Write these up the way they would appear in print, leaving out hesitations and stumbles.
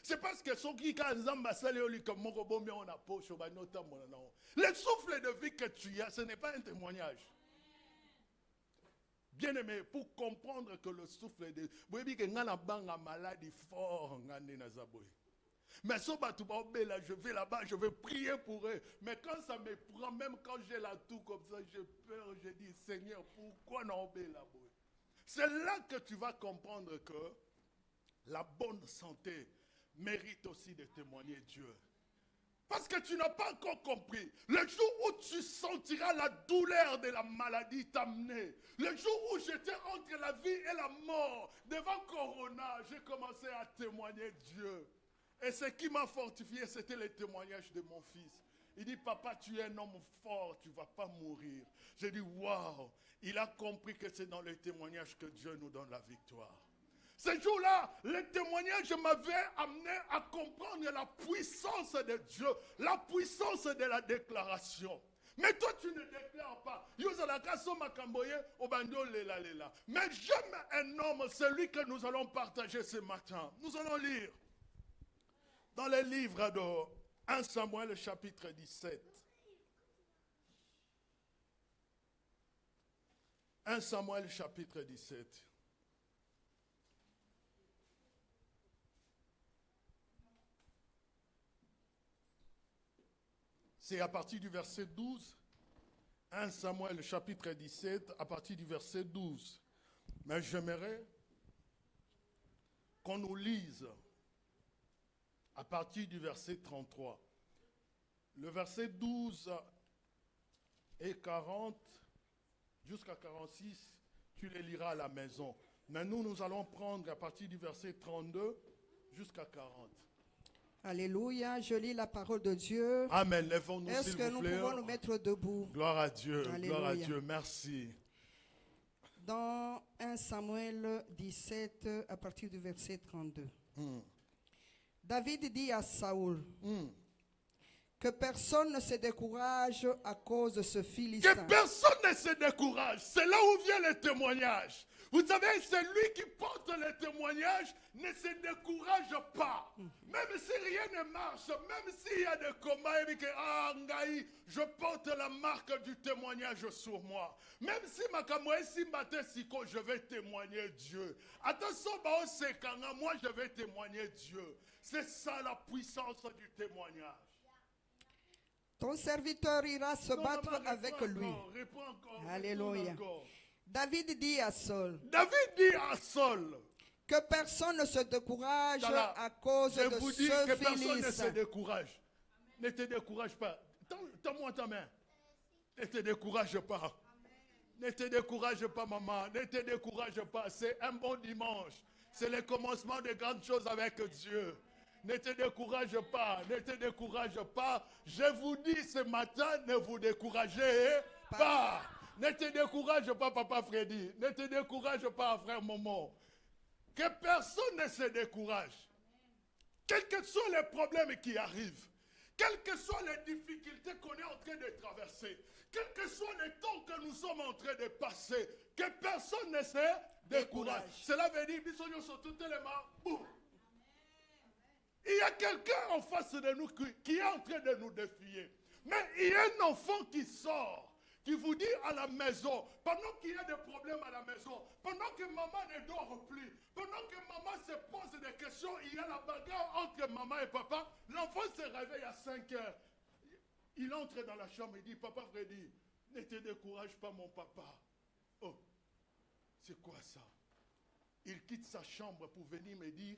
C'est parce que ceux qui quand le souffle de vie que tu as, ce n'est pas un témoignage. Bien aimé, pour comprendre que le souffle de vie, maladie fort, mais je vais là-bas, je vais prier pour eux. Mais quand ça me prend, même quand j'ai la toux comme ça, j'ai peur, je dis, Seigneur, pourquoi non là-bas? C'est là que tu vas comprendre que la bonne santé mérite aussi de témoigner Dieu. Parce que tu n'as pas encore compris. Le jour où tu sentiras la douleur de la maladie t'amener, le jour où j'étais entre la vie et la mort, devant Corona, j'ai commencé à témoigner Dieu. Et ce qui m'a fortifié, c'était le témoignage de mon fils. Il dit, papa, tu es un homme fort, tu ne vas pas mourir. J'ai dit, waouh, il a compris que c'est dans le témoignage que Dieu nous donne la victoire. Ce jour-là, le témoignage m'avait amené à comprendre la puissance de Dieu, la puissance de la déclaration. Mais toi, tu ne déclares pas. Mais j'aime un homme, celui que nous allons partager ce matin. Nous allons lire dans le livre de 1 Samuel, chapitre 17. 1 Samuel, chapitre 17. C'est à partir du verset 12, 1 Samuel chapitre 17, à partir du verset 12. Mais j'aimerais qu'on nous lise à partir du verset 33. Le verset 12 et 40 jusqu'à 46, tu les liras à la maison. Mais nous allons prendre à partir du verset 32 jusqu'à 40. Alléluia, je lis la parole de Dieu. Amen, lèvons-nous Est-ce s'il que vous nous plaît. pouvons nous mettre debout? Gloire à Dieu, Alléluia. gloire à Dieu, merci. Dans 1 Samuel 17, à partir du verset 32. David dit à Saoul que personne ne se décourage à cause de ce Philistin. Que personne ne se décourage. C'est là où vient le témoignage. Vous savez, celui qui porte le témoignage ne se décourage pas. Même si rien ne marche, même s'il y a des combats, et que je porte la marque du témoignage sur moi. Même si je vais témoigner Dieu. Attention, moi je vais témoigner Dieu. C'est ça la puissance du témoignage. Ton serviteur ira se battre avec lui. Réponds encore. Alléluia. David dit à Saul. David dit à Saul. Que personne ne se décourage à cause de ce Philistin. Je vous dis que personne ne se décourage. Ne te décourage pas. Tends-moi ta main. Ne te décourage pas. Ne te décourage pas, maman. Ne te décourage pas. C'est un bon dimanche. C'est le commencement de grandes choses avec Dieu. Ne te décourage pas. Ne te décourage pas. Je vous dis ce matin, ne vous découragez pas. Ne te décourage pas, papa Freddy. Ne te décourage pas, frère Momo. Que personne ne se décourage. Quels que soient les problèmes qui arrivent, quelles que soient les difficultés qu'on est en train de traverser, quels que soient les temps que nous sommes en train de passer, que personne ne se décourage. Cela veut dire, il y a quelqu'un en face de nous qui est en train de nous défier. Mais il y a un enfant qui sort. Qui vous dit à la maison, pendant qu'il y a des problèmes à la maison, pendant que maman ne dort plus, pendant que maman se pose des questions, il y a la bagarre entre maman et papa, l'enfant se réveille à 5 heures. Il entre dans la chambre et dit, papa Freddy, ne te décourage pas mon papa. Oh, c'est quoi ça? Il quitte sa chambre pour venir me dire,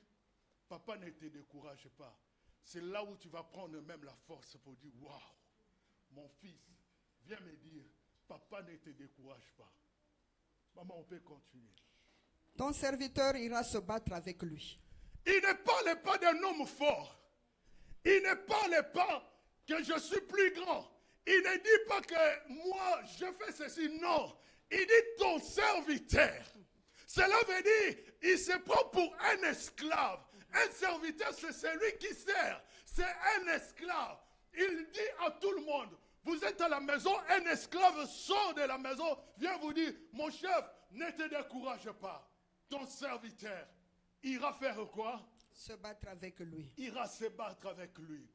papa ne te décourage pas. C'est là où tu vas prendre même la force pour dire, waouh, mon fils, viens me dire, papa ne te décourage pas. Maman, on peut continuer. Ton serviteur ira se battre avec lui. Il ne parle pas d'un homme fort. Il ne parle pas que je suis plus grand. Il ne dit pas que moi, je fais ceci. Non. Il dit ton serviteur. Cela veut dire, il se prend pour un esclave. Un serviteur, c'est celui qui sert. C'est un esclave. Il dit à tout le monde, vous êtes à la maison, un esclave sort de la maison, vient vous dire, mon chef, ne te décourage pas. Ton serviteur ira faire quoi? se battre avec lui. ira se battre avec lui.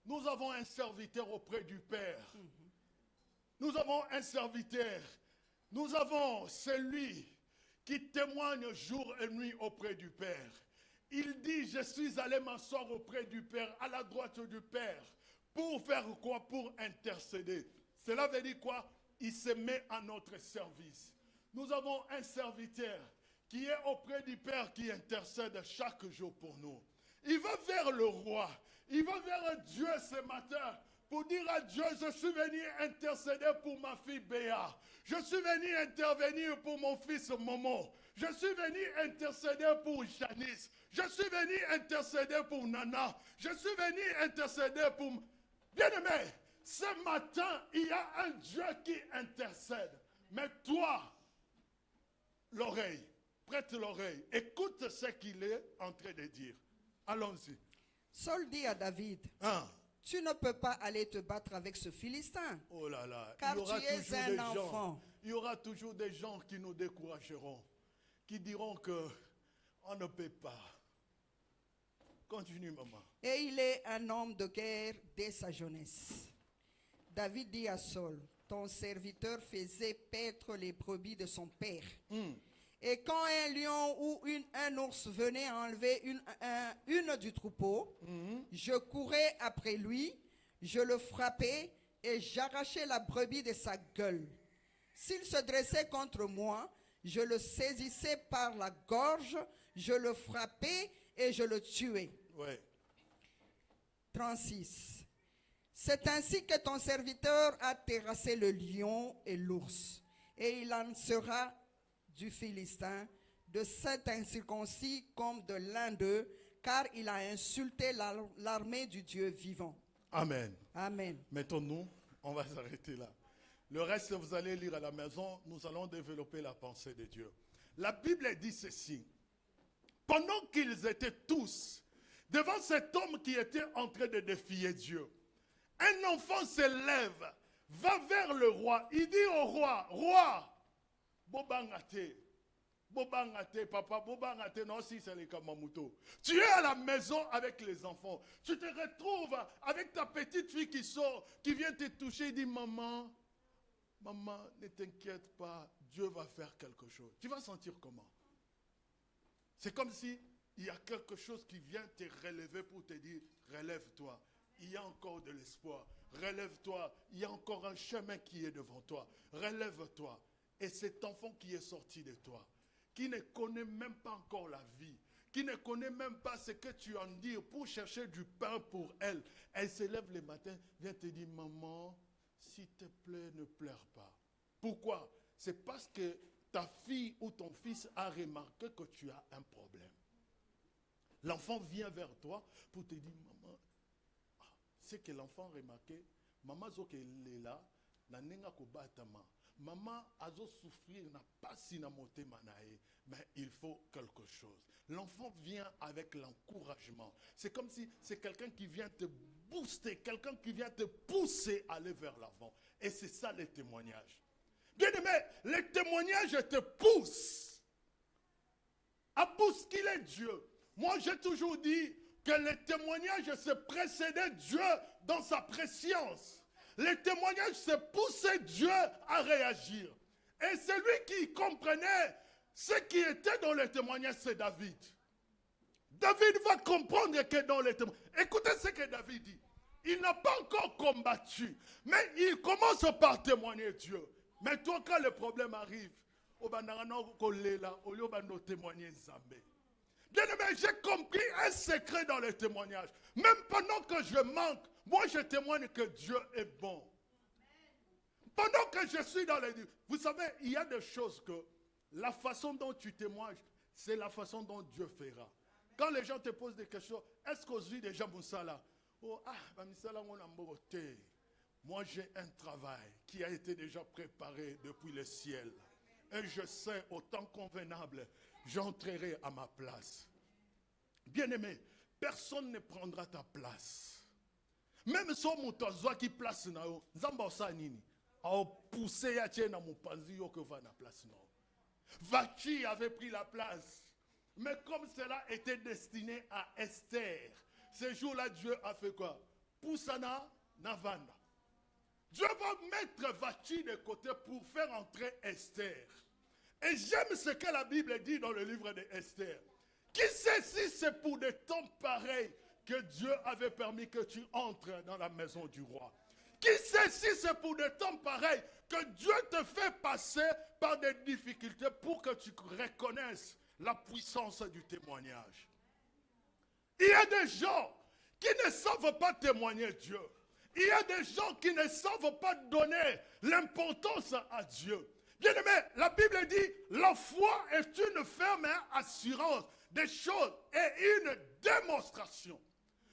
Nous avons un serviteur auprès du Père. Nous avons un serviteur. Nous avons celui qui témoigne jour et nuit auprès du Père. Il dit, je suis allé m'asseoir auprès du Père, à la droite du Père. Pour faire quoi? Pour intercéder. Cela veut dire quoi? Il se met à notre service. Nous avons un serviteur qui est auprès du Père, qui intercède chaque jour pour nous. Il va vers le roi. Il va vers Dieu ce matin pour dire à Dieu, je suis venu intercéder pour ma fille Béa. Je suis venu intervenir pour mon fils Momo. Je suis venu intercéder pour Janice. Je suis venu intercéder pour Nana. Je suis venu intercéder pour... Bien-aimé, ce matin, il y a un Dieu qui intercède. Mais toi, l'oreille, prête l'oreille, écoute ce qu'il est en train de dire. Allons-y. Saul dit à David, Hein? tu ne peux pas aller te battre avec ce Philistin, Oh là là, car il y aura tu es toujours un des enfant. gens, il y aura toujours des gens qui nous décourageront, qui diront que on ne peut pas. Continue, maman. Et il est un homme de guerre dès sa jeunesse. David dit à Saul, ton serviteur faisait paître les brebis de son père. Et quand un lion ou un ours venait enlever une du troupeau, je courais après lui, je le frappais et j'arrachais la brebis de sa gueule. S'il se dressait contre moi, je le saisissais par la gorge, je le frappais et je le tuais. Ouais. 36. C'est ainsi que ton serviteur a terrassé le lion et l'ours, et il en sera du Philistin, de cet incirconcis comme de l'un d'eux, car il a insulté l'armée du Dieu vivant. Amen. Amen. Mettons-nous, on va s'arrêter là. Le reste, vous allez lire à la maison, nous allons développer la pensée de Dieu. La Bible dit ceci. Pendant qu'ils étaient tous devant cet homme qui était en train de défier Dieu, un enfant se lève, va vers le roi. Il dit au roi, roi, Bobangate, papa, Bobangate, non, si c'est les Kamamuto. Tu es à la maison avec les enfants. Tu te retrouves avec ta petite fille qui sort, qui vient te toucher, il dit, maman, ne t'inquiète pas, Dieu va faire quelque chose. Tu vas sentir comment? C'est comme si il y a quelque chose qui vient te relever pour te dire, relève-toi. Il y a encore de l'espoir. Relève-toi. Il y a encore un chemin qui est devant toi. Relève-toi. Et cet enfant qui est sorti de toi, qui ne connaît même pas encore la vie, qui ne connaît même pas ce que tu en dis pour chercher du pain pour elle, elle se lève le matin, vient te dire, maman, s'il te plaît, ne pleure pas. Pourquoi? C'est parce que ta fille ou ton fils a remarqué que tu as un problème. L'enfant vient vers toi pour te dire, maman, c'est que l'enfant a remarqué, maman zoke est là, na nenga ko batama. Maman azo souffrir n'a pas si na motema nae, mais il faut quelque chose. L'enfant vient avec l'encouragement. C'est comme si c'est quelqu'un qui vient te booster, quelqu'un qui vient te pousser à aller vers l'avant. Et c'est ça les témoignages. Bien aimé, les témoignages te poussent à bousculer Dieu. Moi, j'ai toujours dit que les témoignages se précédaient Dieu dans sa préscience. Les témoignages se poussaient Dieu à réagir. Et celui qui comprenait ce qui était dans les témoignages, c'est David. David va comprendre que dans les témoignages... Écoutez ce que David dit. Il n'a pas encore combattu, mais il commence par témoigner Dieu. Mais toi, quand le problème arrive, bien aimé, j'ai compris un secret dans les témoignages. Même pendant que je manque, moi je témoigne que Dieu est bon. Pendant que je suis dans les... Vous savez, il y a des choses que la façon dont tu témoignes, c'est la façon dont Dieu fera. Quand les gens te posent des questions, est-ce qu'aux yeux des gens, Moussala, oh, moi j'ai un travail qui a été déjà préparé depuis le ciel. Et je sais, au temps convenable, j'entrerai à ma place. Bien-aimé, personne ne prendra ta place. Même si on qui place na yo, nzamba osanini, a poussé ya tien na mupanzi yo que va na place non. Vachi avait pris la place. Mais comme cela était destiné à Esther, ce jour-là, Dieu a fait quoi? Poussana Navanda. Dieu va mettre Vachi de côté pour faire entrer Esther. Et j'aime ce que la Bible dit dans le livre de Esther. Qui sait si c'est pour des temps pareils que Dieu avait permis que tu entres dans la maison du roi? Qui sait si c'est pour des temps pareils que Dieu te fait passer par des difficultés pour que tu reconnaisses la puissance du témoignage? Il y a des gens qui ne savent pas témoigner Dieu. Il y a des gens qui ne savent pas donner l'importance à Dieu. Bien-aimé, la Bible dit, la foi est une ferme assurance des choses et une démonstration.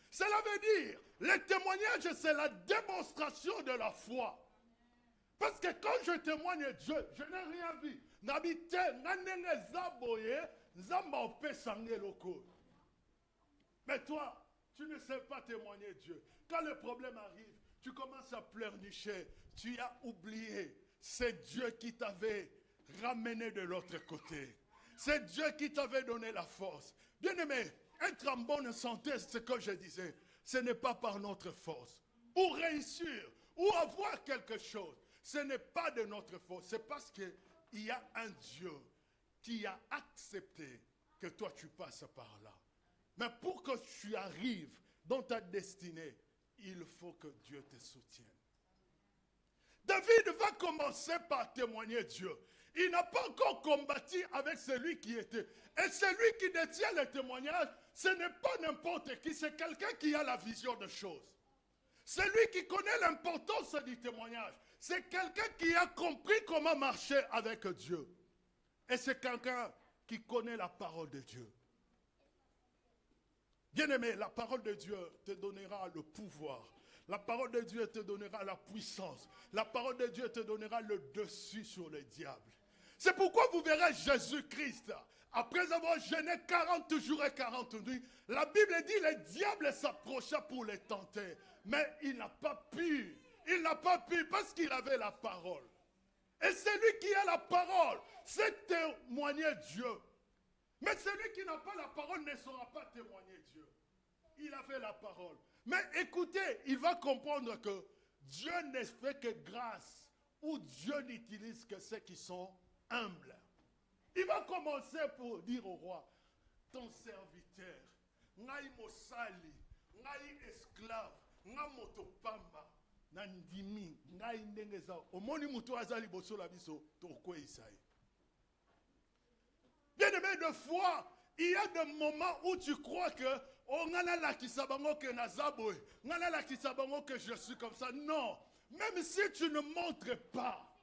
Cela veut dire, le témoignage, c'est la démonstration de la foi. Parce que quand je témoigne Dieu, je n'ai rien vu. Mais toi, tu ne sais pas témoigner Dieu. Quand le problème arrive, tu commences à pleurnicher. Tu as oublié. C'est Dieu qui t'avait ramené de l'autre côté. C'est Dieu qui t'avait donné la force. Bien-aimé, être en bonne santé, c'est ce que je disais. Ce n'est pas par notre force. Ou réussir, ou avoir quelque chose. Ce n'est pas de notre force. C'est parce qu'il y a un Dieu qui a accepté que toi tu passes par là. Mais pour que tu arrives dans ta destinée, il faut que Dieu te soutienne. David va commencer par témoigner Dieu. Il n'a pas encore combattu avec celui qui était. Et celui qui détient le témoignage, ce n'est pas n'importe qui, c'est quelqu'un qui a la vision de choses. Celui qui connaît l'importance du témoignage, c'est quelqu'un qui a compris comment marcher avec Dieu. Et c'est quelqu'un qui connaît la parole de Dieu. Bien-aimé, la parole de Dieu te donnera le pouvoir. La parole de Dieu te donnera la puissance. La parole de Dieu te donnera le dessus sur les diables. C'est pourquoi vous verrez Jésus-Christ, après avoir jeûné 40 jours et 40 nuits, la Bible dit que le diable s'approcha pour les tenter. Mais il n'a pas pu. Il n'a pas pu parce qu'il avait la parole. Et celui qui a la parole, c'est témoigner Dieu. Mais celui qui n'a pas la parole ne saura pas témoigner Dieu. Il avait la parole. Mais écoutez, il va comprendre que Dieu ne fait que grâce, ou Dieu n'utilise que ceux qui sont humbles. Il va commencer pour dire au roi, ton serviteur, ngai mosali, ngai esclave, ngai motopamba, nandimi, ngai ndengeza, omoni mutu azali bosola biso, tokwe isaïe. Bien-aimé, de foi, il y a des moments où tu crois que oh, que je suis comme ça. Non, même si tu ne montres pas,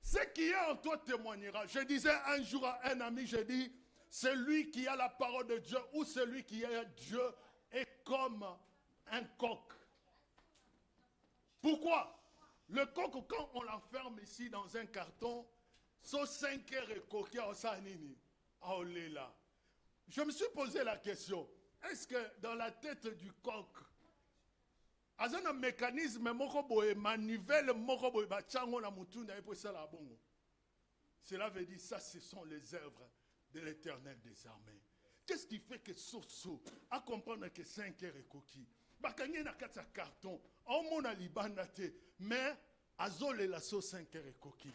ce qui est en toi témoignera. Je disais un jour à un ami, je dis, celui qui a la parole de Dieu ou celui qui a Dieu est comme un coq. Pourquoi? Le coq, quand on l'enferme ici dans un carton, son 5 heures est coquille au sanini. là. Je me suis posé la question, est-ce que dans la tête du coq, il y a un mécanisme manivelle cela veut dire ça, ce sont les œuvres de l'Éternel des armées. Qu'est-ce qui fait que Soso a comprendre que 5 heures est coquille? Bakanye na kata carton, on mona libandate, mais azole la sauce 5 heures est coquille.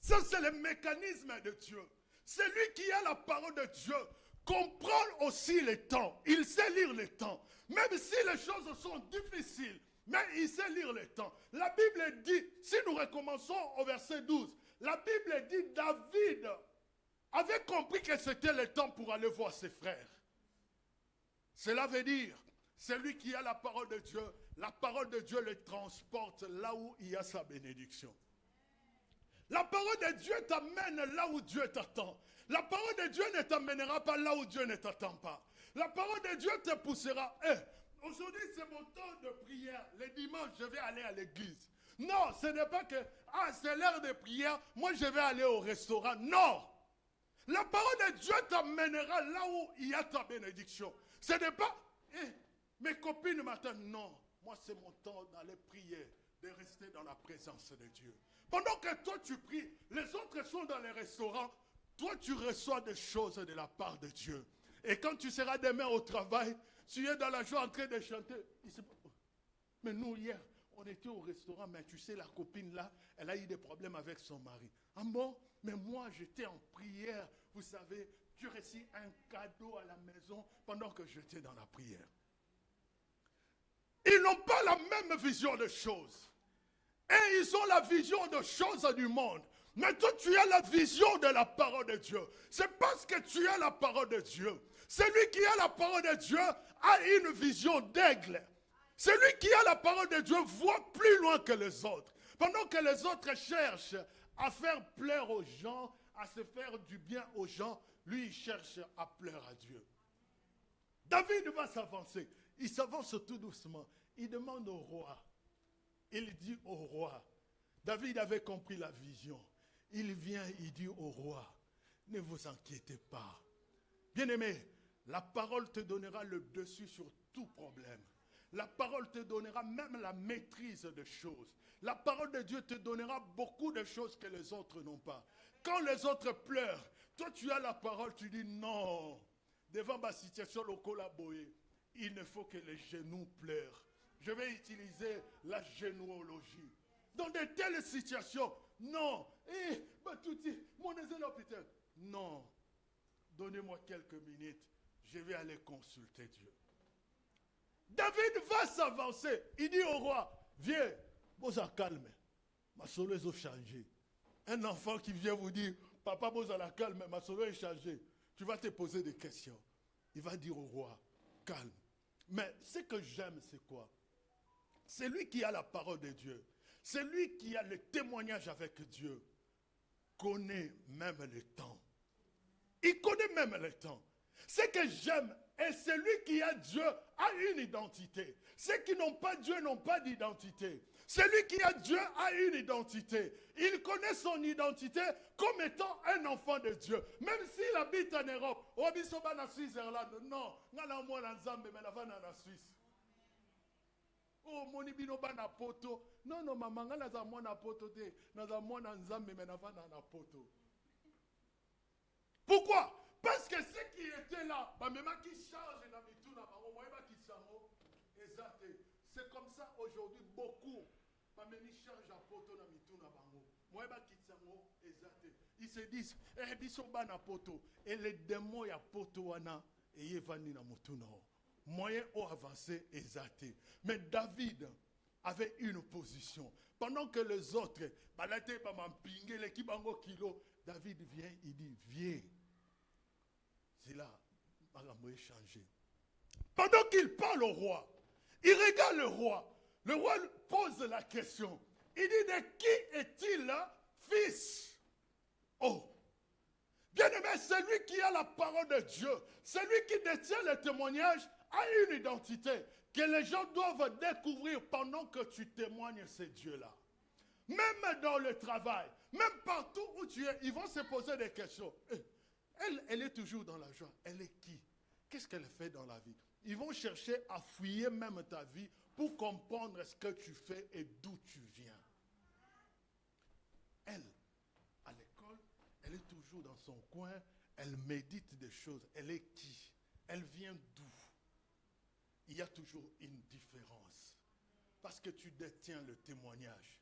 Ça c'est le mécanisme de Dieu. Celui qui a la parole de Dieu comprend aussi les temps. Il sait lire les temps. Même si les choses sont difficiles, mais il sait lire les temps. La Bible dit, si nous recommençons au verset 12, la Bible dit David avait compris que c'était le temps pour aller voir ses frères. Cela veut dire, celui qui a la parole de Dieu le transporte là où il y a sa bénédiction. La parole de Dieu t'amène là où Dieu t'attend. La parole de Dieu ne t'amènera pas là où Dieu ne t'attend pas. La parole de Dieu te poussera. Aujourd'hui, c'est mon temps de prière. Le dimanche, je vais aller à l'église. Non, ce n'est pas que, c'est l'heure de prière, moi je vais aller au restaurant. Non. La parole de Dieu t'amènera là où il y a ta bénédiction. Ce n'est pas, mes copines m'attendent. Non, moi c'est mon temps d'aller prier, de rester dans la présence de Dieu. Pendant que toi tu pries, les autres sont dans les restaurants. toi tu reçois des choses de la part de Dieu. Et quand tu seras demain au travail, tu es dans la joie en train de chanter. Mais nous, hier, on était au restaurant, mais tu sais, la copine là, elle a eu des problèmes avec son mari. Ah bon? Mais moi, j'étais en prière. Vous savez, tu reçus un cadeau à la maison pendant que j'étais dans la prière. Ils n'ont pas la même vision des choses. Et ils ont la vision des choses du monde. Mais toi, tu as la vision de la parole de Dieu. C'est parce que tu as la parole de Dieu. Celui qui a la parole de Dieu a une vision d'aigle. Celui qui a la parole de Dieu voit plus loin que les autres. Pendant que les autres cherchent à faire plaire aux gens, à se faire du bien aux gens, lui, il cherche à plaire à Dieu. David va s'avancer. Il s'avance tout doucement. Il demande au roi. Il dit au roi. David avait compris la vision. Il vient, il dit au roi, ne vous inquiétez pas. Bien-aimé, la parole te donnera le dessus sur tout problème. La parole te donnera même la maîtrise des choses. La parole de Dieu te donnera beaucoup de choses que les autres n'ont pas. Quand les autres pleurent, toi tu as la parole, tu dis non. Devant ma situation locale, il ne faut que les genoux pleurent. Je vais utiliser la généalogie. Dans de telles situations, non. Non. Donnez-moi quelques minutes. Je vais aller consulter Dieu. David va s'avancer. Il dit au roi, viens, bosa calme. Ma solo est changé. Un enfant qui vient vous dire, papa bosa la calme, ma solo est changé. Tu vas te poser des questions. Il va dire au roi, calme. Mais ce que j'aime, c'est quoi? C'est lui qui a la parole de Dieu. C'est lui qui a le témoignage avec Dieu. Connaît même le temps. Il connaît même le temps. Ce que j'aime, et celui qui a Dieu a une identité. Ceux qui n'ont pas Dieu n'ont pas d'identité. Celui qui a Dieu a une identité. Il connaît son identité comme étant un enfant de Dieu. Même s'il habite en Europe, au Bisoba en Suisse-Irlande, non, moi en Zambie, mais en Suisse. Oh, mon ibino bana poto. Non, maman, nga naza mwana poto te. Naza mwana nzambe, mais na poto. Pourquoi? Parce que ceux qui étaient là, même qui changent dans mituna, c'est comme ça aujourd'hui, beaucoup. Ils changent à poto dans mituna. Ils se disent, eh, biso bana poto. Et les démons ya poto wana, et yevani na mutuna. Moyen au avancé exalté. Mais David avait une position. Pendant que les autres, David vient, il dit, viens. C'est là, il a changé. Pendant qu'il parle au roi, il regarde le roi. Le roi pose la question. Il dit, de qui est-il fils? Oh! Bien-aimé, celui qui a la parole de Dieu, celui qui détient le témoignage, a une identité que les gens doivent découvrir pendant que tu témoignes ce Dieu-là. Même dans le travail, même partout où tu es, ils vont se poser des questions. Elle est toujours dans la joie. Elle est qui? Qu'est-ce qu'elle fait dans la vie? Ils vont chercher à fouiller même ta vie pour comprendre ce que tu fais et d'où tu viens. Elle, à l'école, elle est toujours dans son coin, elle médite des choses. Elle est qui? Elle vient d'où? Il y a toujours une différence. Parce que tu détiens le témoignage.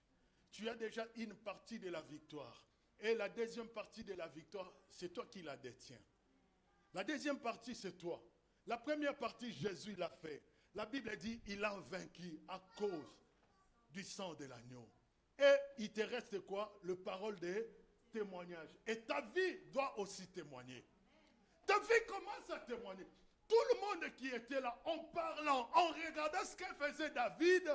Tu as déjà une partie de la victoire. Et la deuxième partie de la victoire, c'est toi qui la détiens. La deuxième partie, c'est toi. La première partie, Jésus l'a fait. La Bible dit, il a vaincu à cause du sang de l'agneau. Et il te reste quoi? Le parole de témoignage. Et ta vie doit aussi témoigner. Ta vie commence à témoigner. Tout le monde qui était là, en parlant, en regardant ce que faisait David,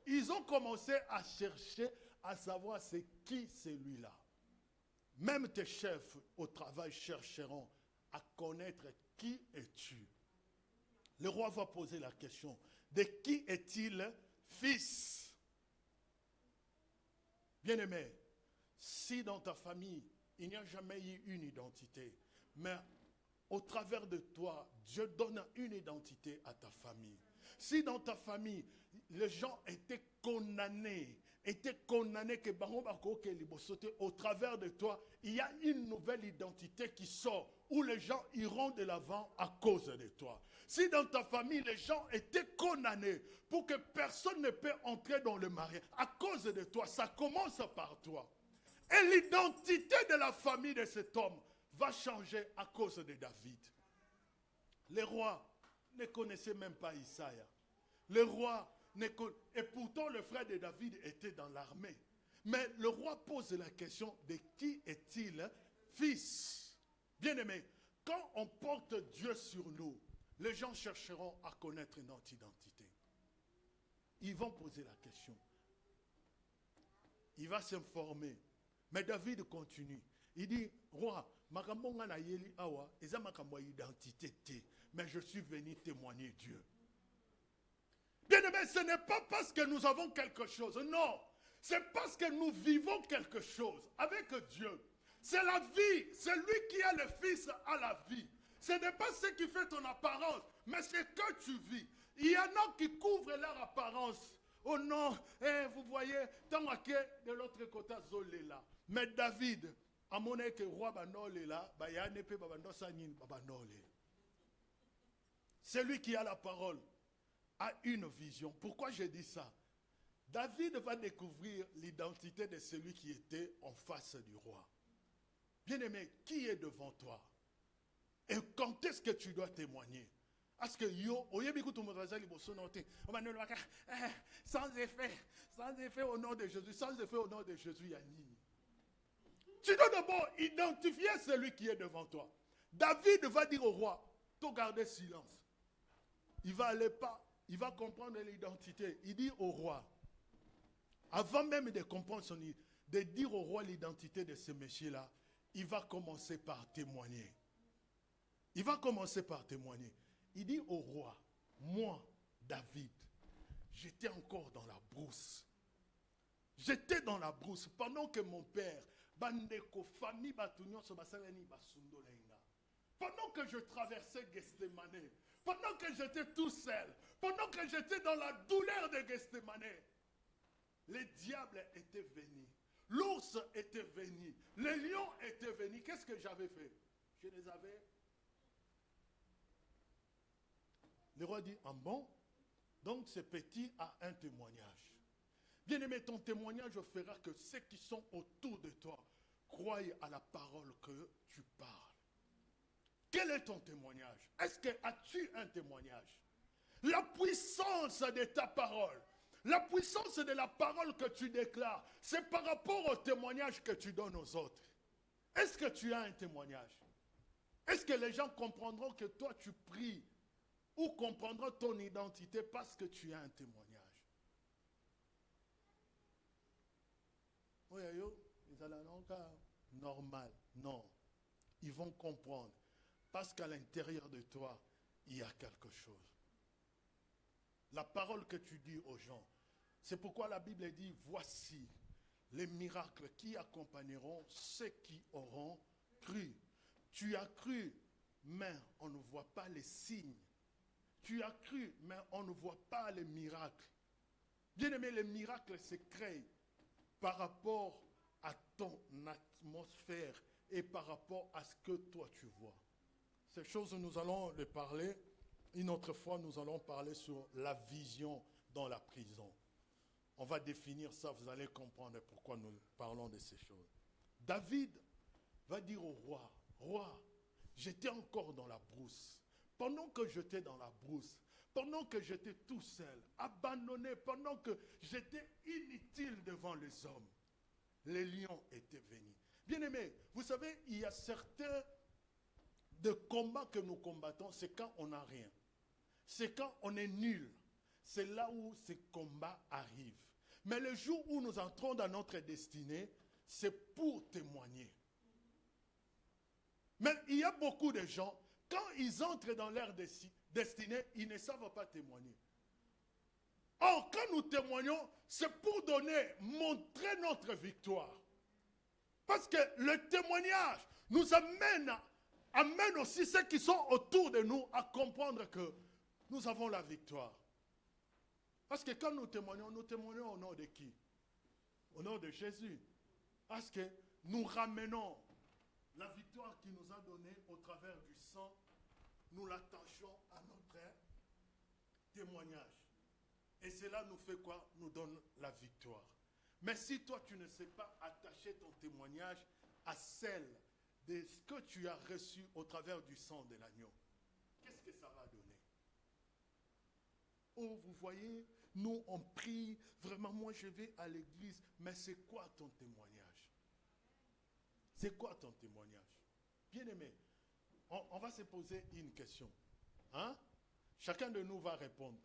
ils ont commencé à chercher, à savoir c'est qui celui-là. Même tes chefs au travail chercheront à connaître qui es-tu. Le roi va poser la question, de qui est-il fils? Bien-aimé, si dans ta famille, il n'y a jamais eu une identité, mais au travers de toi, Dieu donne une identité à ta famille. Si dans ta famille, les gens étaient condamnés étaient condamnés que au travers de toi, il y a une nouvelle identité qui sort où les gens iront de l'avant à cause de toi. Si dans ta famille, les gens étaient condamnés pour que personne ne peut entrer dans le mariage à cause de toi, ça commence par toi. Et l'identité de la famille de cet homme va changer à cause de David. Les rois ne connaissaient même pas Isaïe. Les rois et pourtant le frère de David était dans l'armée. Mais le roi pose la question de qui est-il fils? Bien-aimé, quand on porte Dieu sur nous, les gens chercheront à connaître notre identité. Ils vont poser la question. Il va s'informer. Mais David continue. Il dit, roi, makambo na yeli awa, eza makambo identité, mais je suis venu témoigner Dieu. Bien-aimé, ce n'est pas parce que nous avons quelque chose, non. C'est parce que nous vivons quelque chose avec Dieu. C'est la vie, c'est lui qui a le Fils à la vie. Ce n'est pas ce qui fait ton apparence, mais c'est que tu vis. Il y en a qui couvrent leur apparence. Oh non, vous voyez, tant que de l'autre côté, Zolela. Mais David, à mon avis, que roi Banole là, c'est lui qui a la parole, a une vision. Pourquoi je dis ça? David va découvrir l'identité de celui qui était en face du roi. Bien-aimé, qui est devant toi? Et quand est-ce que tu dois témoigner? Parce que sans effet au nom de Jésus, sans effet au nom de Jésus, Yanni. Tu dois d'abord identifier celui qui est devant toi. David va dire au roi, tu garder silence. Il va aller pas, il va comprendre l'identité. Il dit au roi, avant même de comprendre de dire au roi l'identité de ce monsieur-là, il va commencer par témoigner. Il va commencer par témoigner. Il dit au roi, moi, David, j'étais encore dans la brousse. J'étais dans la brousse pendant que mon père, Bandeko, famille, pendant que je traversais Gethsemane, pendant que j'étais tout seul, pendant que j'étais dans la douleur de Gethsemane, les diables étaient venus, l'ours était venu, les lions étaient venus. Qu'est-ce que j'avais fait? Je les avais. Le roi dit, ah bon? Donc ce petit a un témoignage. Bien-aimé, ton témoignage fera que ceux qui sont autour de toi croient à la parole que tu parles. Quel est ton témoignage? Est-ce que as-tu un témoignage? La puissance de ta parole, la puissance de la parole que tu déclares, c'est par rapport au témoignage que tu donnes aux autres. Est-ce que tu as un témoignage? Est-ce que les gens comprendront que toi tu pries ou comprendront ton identité parce que tu as un témoignage? Oui, ils allons normal. Non. Ils vont comprendre. Parce qu'à l'intérieur de toi, il y a quelque chose. La parole que tu dis aux gens. C'est pourquoi la Bible dit, voici les miracles qui accompagneront ceux qui auront cru. Tu as cru, mais on ne voit pas les signes. Tu as cru, mais on ne voit pas les miracles. Bien-aimé, les miracles se créent par rapport à ton atmosphère et par rapport à ce que toi tu vois. Ces choses, nous allons les parler. Une autre fois, nous allons parler sur la vision dans la prison. On va définir ça, vous allez comprendre pourquoi nous parlons de ces choses. David va dire au roi, roi, j'étais encore dans la brousse. Pendant que j'étais dans la brousse, pendant que j'étais tout seul, abandonné, pendant que j'étais inutile devant les hommes, les lions étaient venus. Bien-aimés, vous savez, il y a certains de combats que nous combattons, c'est quand on n'a rien. C'est quand on est nul. C'est là où ces combats arrivent. Mais le jour où nous entrons dans notre destinée, c'est pour témoigner. Mais il y a beaucoup de gens, quand ils entrent dans leur destinée, ils ne savent pas témoigner. Or, quand nous témoignons, c'est pour montrer notre victoire. Parce que le témoignage nous amène aussi ceux qui sont autour de nous à comprendre que nous avons la victoire. Parce que quand nous témoignons au nom de qui? Au nom de Jésus. Parce que nous ramenons la victoire qu'il nous a donnée au travers du sang. Nous l'attachons à notre témoignage. Et cela nous fait quoi? Nous donne la victoire. Mais si toi, tu ne sais pas attacher ton témoignage à celle de ce que tu as reçu au travers du sang de l'agneau, qu'est-ce que ça va donner? Oh, vous voyez, nous, on prie, vraiment, moi, je vais à l'église, mais c'est quoi ton témoignage? C'est quoi ton témoignage? Bien-aimé, on va se poser une question. Hein? Chacun de nous va répondre.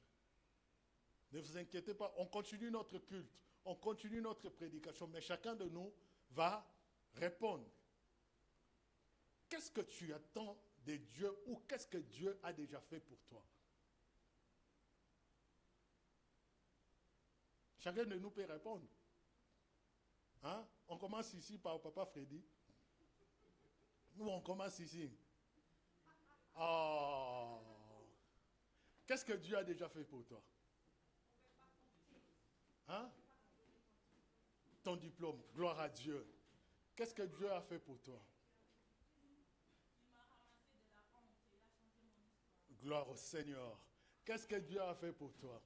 Ne vous inquiétez pas, on continue notre culte, on continue notre prédication, mais chacun de nous va répondre. Qu'est-ce que tu attends de Dieu ou qu'est-ce que Dieu a déjà fait pour toi? Chacun de nous peut répondre. Hein? On commence ici par Papa Freddy. Nous, on commence ici. Oh. Qu'est-ce que Dieu a déjà fait pour toi? Hein? Ton diplôme, gloire à Dieu. Qu'est-ce que Dieu a fait pour toi? Gloire au Seigneur. Qu'est-ce que Dieu a fait pour toi?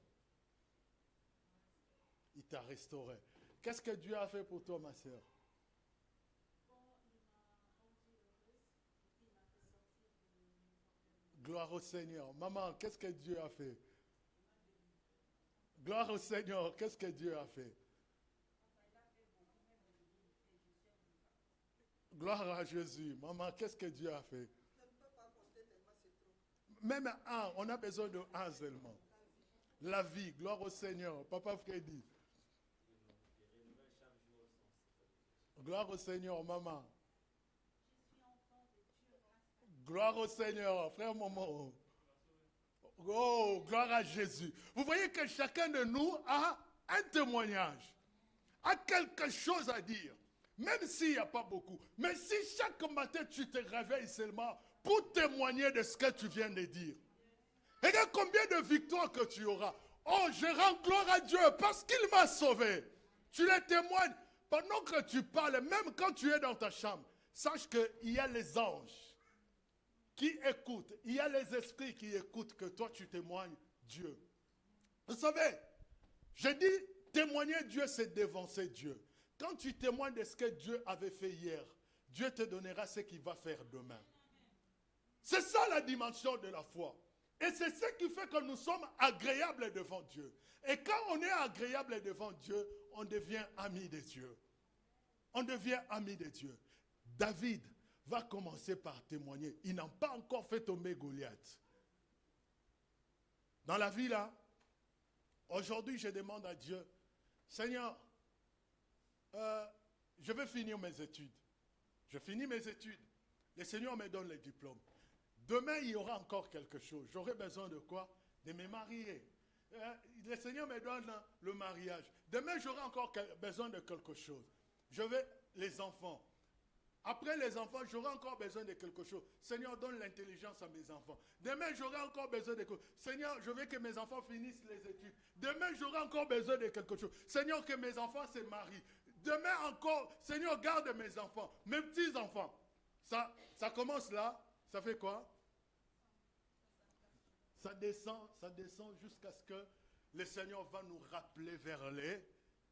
Il t'a restauré. Qu'est-ce que Dieu a fait pour toi, ma sœur? Gloire au Seigneur. Maman, qu'est-ce que Dieu a fait? Gloire au Seigneur. Qu'est-ce que Dieu a fait? Gloire à Jésus. Maman, qu'est-ce que Dieu a fait? Même un, on a besoin de un seulement. La vie, gloire au Seigneur. Papa Freddy. Gloire au Seigneur, maman. Gloire au Seigneur, frère Momo. Oh, gloire à Jésus. Vous voyez que chacun de nous a un témoignage, a quelque chose à dire, même s'il n'y a pas beaucoup. Mais si chaque matin tu te réveilles seulement pour témoigner de ce que tu viens de dire, regarde combien de victoires que tu auras. Oh, je rends gloire à Dieu parce qu'il m'a sauvé. Tu les témoignes. Pendant que tu parles, même quand tu es dans ta chambre, sache qu'il y a les anges qui écoutent. Il y a les esprits qui écoutent que toi tu témoignes Dieu. Vous savez, je dis témoigner Dieu, c'est dévancer Dieu. Quand tu témoignes de ce que Dieu avait fait hier, Dieu te donnera ce qu'il va faire demain. C'est ça la dimension de la foi. Et c'est ce qui fait que nous sommes agréables devant Dieu. Et quand on est agréable devant Dieu, on devient ami de Dieu. On devient ami de Dieu. David va commencer par témoigner. Il n'a pas encore fait tomber Goliath. Dans la vie là, aujourd'hui je demande à Dieu, Seigneur, je veux finir mes études. Je finis mes études. Le Seigneur me donne le diplôme. Demain, il y aura encore quelque chose. J'aurai besoin de quoi? De me marier. Le Seigneur me donne le mariage. Demain, j'aurai encore besoin de quelque chose. Je veux les enfants. Après les enfants, j'aurai encore besoin de quelque chose. Seigneur, donne l'intelligence à mes enfants. Demain, j'aurai encore besoin de quelque chose. Seigneur, je veux que mes enfants finissent les études. Demain, j'aurai encore besoin de quelque chose. Seigneur, que mes enfants se marient. Demain encore, Seigneur, garde mes enfants, mes petits-enfants. Ça commence là. Ça fait quoi? Ça descend jusqu'à ce que le Seigneur va nous rappeler vers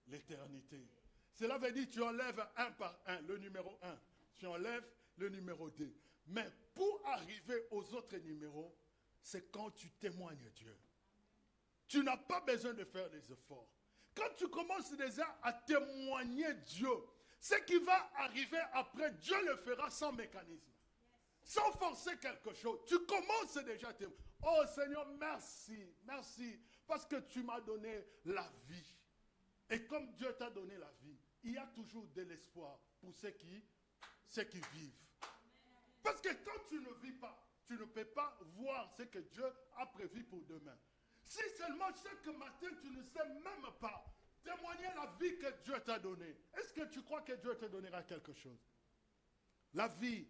l'éternité. Cela veut dire que tu enlèves un par un, le numéro 1. Tu enlèves le numéro 2. Mais pour arriver aux autres numéros, c'est quand tu témoignes Dieu. Tu n'as pas besoin de faire des efforts. Quand tu commences déjà à témoigner Dieu, ce qui va arriver après, Dieu le fera sans mécanisme. Sans forcer quelque chose. Tu commences déjà à témoigner. Oh Seigneur, merci, merci, parce que tu m'as donné la vie. Et comme Dieu t'a donné la vie, il y a toujours de l'espoir pour ceux qui vivent. Parce que quand tu ne vis pas, tu ne peux pas voir ce que Dieu a prévu pour demain. Si seulement chaque matin tu ne sais même pas témoigner la vie que Dieu t'a donnée, est-ce que tu crois que Dieu te donnera quelque chose? La vie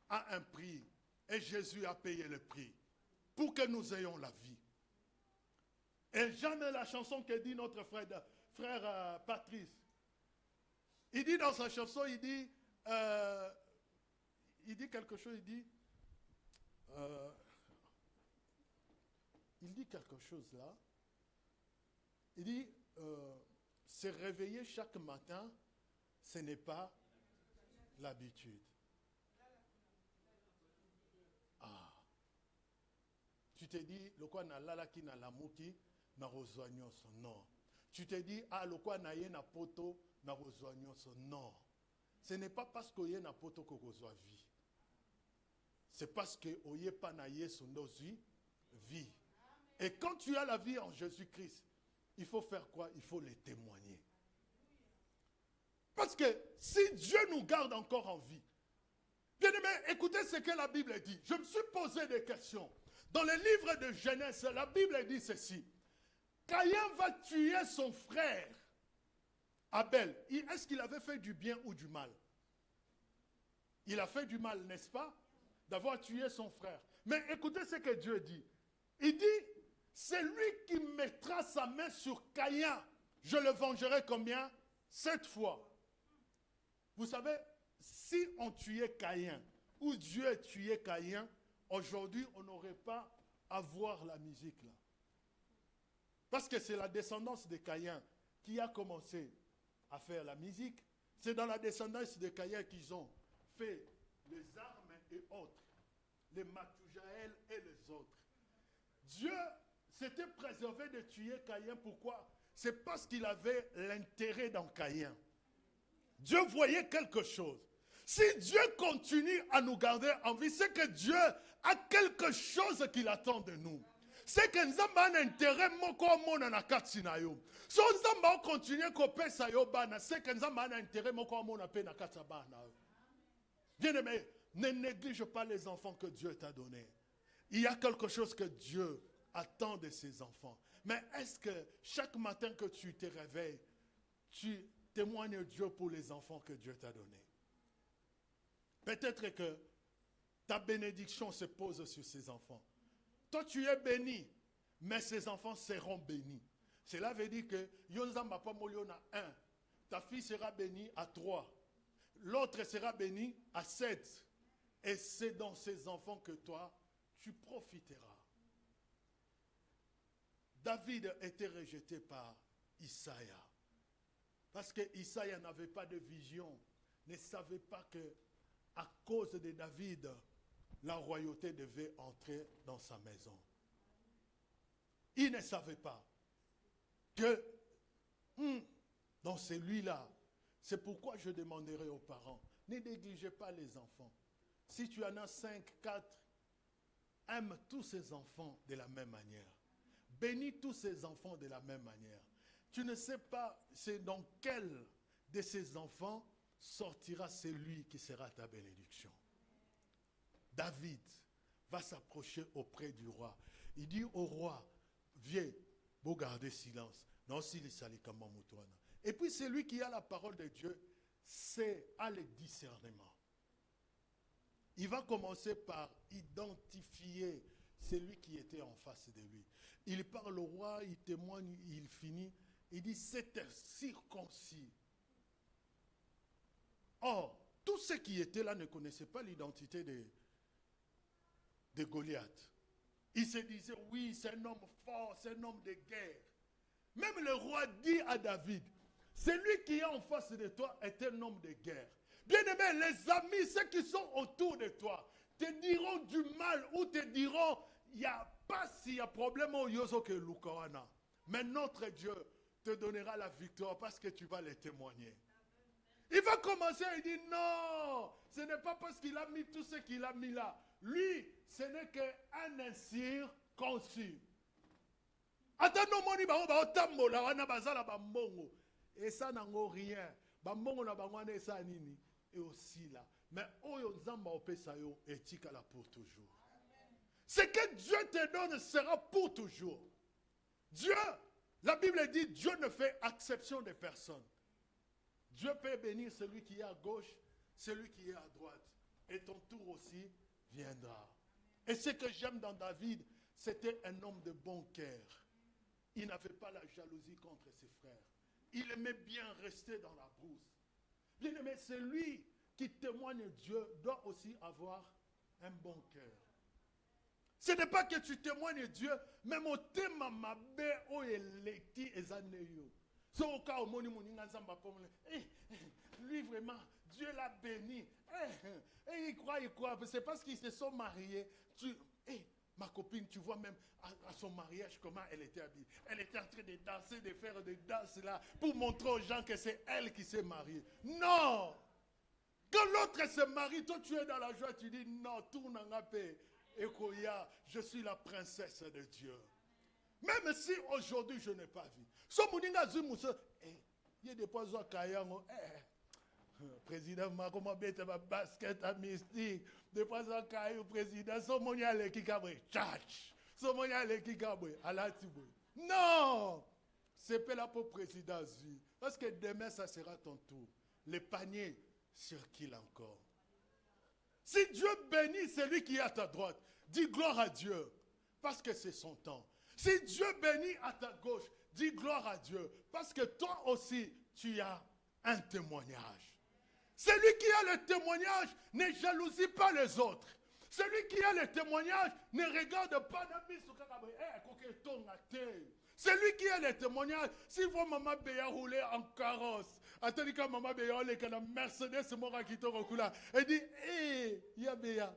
a un prix et Jésus a payé le prix pour que nous ayons la vie. Et jamais la chanson que dit notre frère Patrice, Il dit dans sa chanson, il dit quelque chose, il dit quelque chose là. Il dit, se réveiller chaque matin, ce n'est pas l'habitude. Ah. Tu te dis, le quoi na lala ki na lamuki, na rejoignons son nom. Tu te dis, ah, le quoi na ye na poto, na rejoignons son nom. Ce n'est pas parce que ye na poto que rejoint vie. C'est parce que oye pas na ye son vie. Et quand tu as la vie en Jésus-Christ, il faut faire quoi? Il faut les témoigner. Parce que si Dieu nous garde encore en vie, bien aimé, écoutez ce que la Bible dit. Je me suis posé des questions. Dans le livre de Genèse, la Bible dit ceci. Caïn va tuer son frère Abel. Est-ce qu'il avait fait du bien ou du mal? Il a fait du mal, n'est-ce pas? D'avoir tué son frère. Mais écoutez ce que Dieu dit. Il dit, c'est lui qui mettra sa main sur Caïn. Je le vengerai combien? 7 fois. Vous savez, si on tuait Caïn, ou Dieu tuait Caïn, aujourd'hui, on n'aurait pas à voir la musique là. Parce que c'est la descendance de Caïn qui a commencé à faire la musique. C'est dans la descendance de Caïn qu'ils ont fait les armes et autres, les Mathujaël et les autres. Dieu s'était préservé de tuer Caïn. Pourquoi? C'est parce qu'il avait l'intérêt dans Caïn. Dieu voyait quelque chose. Si Dieu continue à nous garder en vie, c'est que Dieu a quelque chose qu'il attend de nous. C'est que nous avons un intérêt na kati na yo. Si nous avons continué à pesa yo bana, c'est que nous avons un intérêt na pe na kati bana. Bien-aimé, ne néglige pas les enfants que Dieu t'a donnés. Il y a quelque chose que Dieu attend de ses enfants. Mais est-ce que chaque matin que tu te réveilles, tu témoignes Dieu pour les enfants que Dieu t'a donnés? Peut-être que ta bénédiction se pose sur ces enfants. Toi, tu es béni, mais ces enfants seront bénis. Cela veut dire que Yonzamba Pamoliona 1, ta fille sera bénie à 3, l'autre sera bénie à 7. Et c'est dans ces enfants que toi, tu profiteras. David était rejeté par Isaïe. Parce que Isaïe n'avait pas de vision, ne savait pas que à cause de David, la royauté devait entrer dans sa maison. Il ne savait pas que dans celui-là, c'est pourquoi je demanderai aux parents, ne négligez pas les enfants. Si tu en as 5, 4, aime tous ces enfants de la même manière. Bénis tous ces enfants de la même manière. Tu ne sais pas c'est dans quel de ces enfants sortira celui qui sera ta bénédiction. David va s'approcher auprès du roi. Il dit au roi, viens, vous gardez silence. Non, s'il s'allie comme Moutouana. Et puis celui qui a la parole de Dieu, c'est à le discernement. Il va commencer par identifier celui qui était en face de lui. Il parle au roi, il témoigne, il finit. Il dit, c'était circoncis. Or, tous ceux qui étaient là ne connaissaient pas l'identité de Goliath. Ils se disaient, oui, c'est un homme fort, c'est un homme de guerre. Même le roi dit à David, celui qui est en face de toi est un homme de guerre. Bien-aimé, les amis, ceux qui sont autour de toi, te diront du mal ou te diront, il n'y a pas s'il y a problème au Yozo que Lukawana. Mais notre Dieu te donnera la victoire parce que tu vas les témoigner. Il va commencer et dire non, ce n'est pas parce qu'il a mis tout ce qu'il a mis là. Lui, ce n'est qu'un incirconcis. Attends, moni ba otambola wana bazala bambongo. Et ça n'a rien. Bambongo na bangwana et ça nini. Et aussi là. Mais oyo nzamba opesa yo etika là pour toujours. Ce que Dieu te donne sera pour toujours. Dieu, la Bible dit, Dieu ne fait exception de personne. Dieu peut bénir celui qui est à gauche, celui qui est à droite. Et ton tour aussi viendra. Et ce que j'aime dans David, c'était un homme de bon cœur. Il n'avait pas la jalousie contre ses frères. Il aimait bien rester dans la brousse. Bien-aimé, celui qui témoigne Dieu doit aussi avoir un bon cœur. Ce n'est pas que tu témoignes Dieu, mais mon thème mabe o electi ezaneyo. So au cas où moni moninga nzamba pomle. Lui vraiment, Dieu l'a béni. Il croit. C'est parce qu'ils se sont mariés. Ma copine, tu vois même à son mariage comment elle était habillée. Elle était en train de danser, de faire des danses là, pour montrer aux gens que c'est elle qui s'est mariée. Non! Quand l'autre se marie, toi tu es dans la joie, tu dis non, tourne en paix. Ekoya, je suis la princesse de Dieu. Même si aujourd'hui je n'ai pas vu. Il y a des poisons kayango. Président Makoma bête ma basket à mystique. Des poisons kayango président. Somonia le kikabwe. Tchatch. Somonia le kikabwe. Alatibwe. Non! C'est pas là pour président Zui. Parce que demain ça sera ton tour. Les paniers circulent encore. Si Dieu bénit celui qui est à ta droite, dis gloire à Dieu, parce que c'est son temps. Si Dieu bénit à ta gauche, dis gloire à Dieu, parce que toi aussi, tu as un témoignage. Celui qui a le témoignage ne jalousie pas les autres. Celui qui a le témoignage ne regarde pas celui qui a le témoignage, si vous maman Béa rouler en carrosse, attendez quand maman Béa rouler quand la Mercedes mora qui te recula, elle dit, ya Béa,